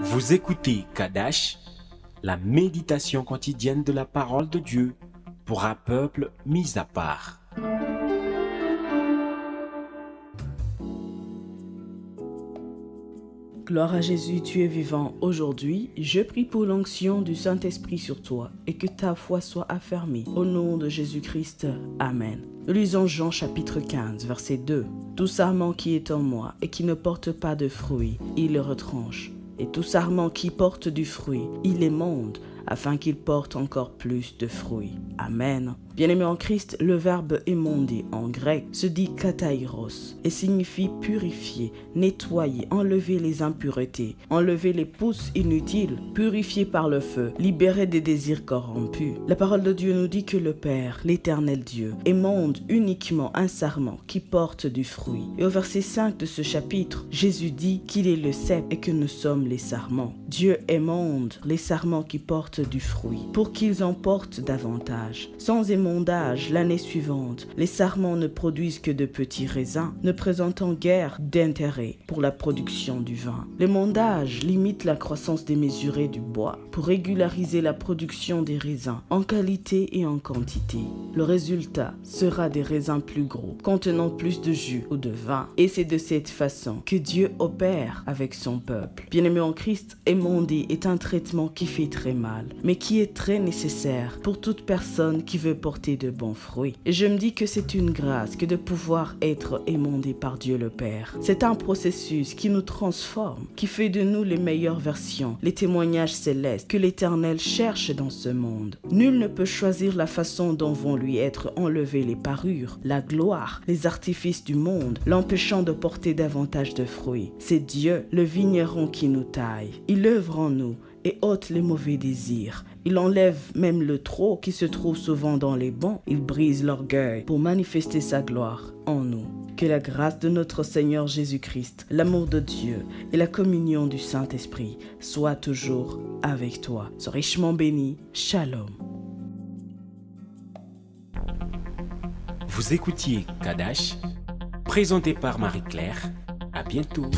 Vous écoutez Kadash, la méditation quotidienne de la parole de Dieu pour un peuple mis à part. Gloire à Jésus, tu es vivant aujourd'hui. Je prie pour l'onction du Saint-Esprit sur toi et que ta foi soit affermie. Au nom de Jésus-Christ, Amen. Nous lisons Jean chapitre 15, verset 2. Tout sarment qui est en moi et qui ne porte pas de fruit, il le retranche. Et tout sarment qui porte du fruit, il émonde, afin qu'il porte encore plus de fruits. Amen. Bien-aimés en Christ, le verbe émonder en grec se dit katairos et signifie purifier, nettoyer, enlever les impuretés, enlever les pousses inutiles, purifier par le feu, libérer des désirs corrompus. La parole de Dieu nous dit que le Père, l'éternel Dieu, émonde uniquement un sarment qui porte du fruit. Et au verset 5 de ce chapitre, Jésus dit qu'il est le cep et que nous sommes les sarments. Dieu émonde les sarments qui portent du fruit pour qu'ils en portent davantage. Sans émondage, l'année suivante, les sarments ne produisent que de petits raisins, ne présentant guère d'intérêt pour la production du vin. L'émondage limite la croissance démesurée du bois pour régulariser la production des raisins en qualité et en quantité. Le résultat sera des raisins plus gros, contenant plus de jus ou de vin. Et c'est de cette façon que Dieu opère avec son peuple. Bien-aimés en Christ, émonder est un traitement qui fait très mal, mais qui est très nécessaire pour toute personne qui veut porter de bons fruits. Et je me dis que c'est une grâce que de pouvoir être émondé par Dieu le Père. C'est un processus qui nous transforme, qui fait de nous les meilleures versions, les témoignages célestes que l'Éternel cherche dans ce monde. Nul ne peut choisir la façon dont vont lui être enlevées les parures, la gloire, les artifices du monde, l'empêchant de porter davantage de fruits. C'est Dieu, le vigneron, qui nous taille. Il œuvre en nous et ôte les mauvais désirs. Il enlève même le trop qui se trouve souvent dans les bons. Il brise l'orgueil pour manifester sa gloire en nous. Que la grâce de notre Seigneur Jésus-Christ, l'amour de Dieu et la communion du Saint-Esprit soient toujours avec toi. Sois richement béni. Shalom. Vous écoutiez Kadash, présenté par Marie-Claire. À bientôt.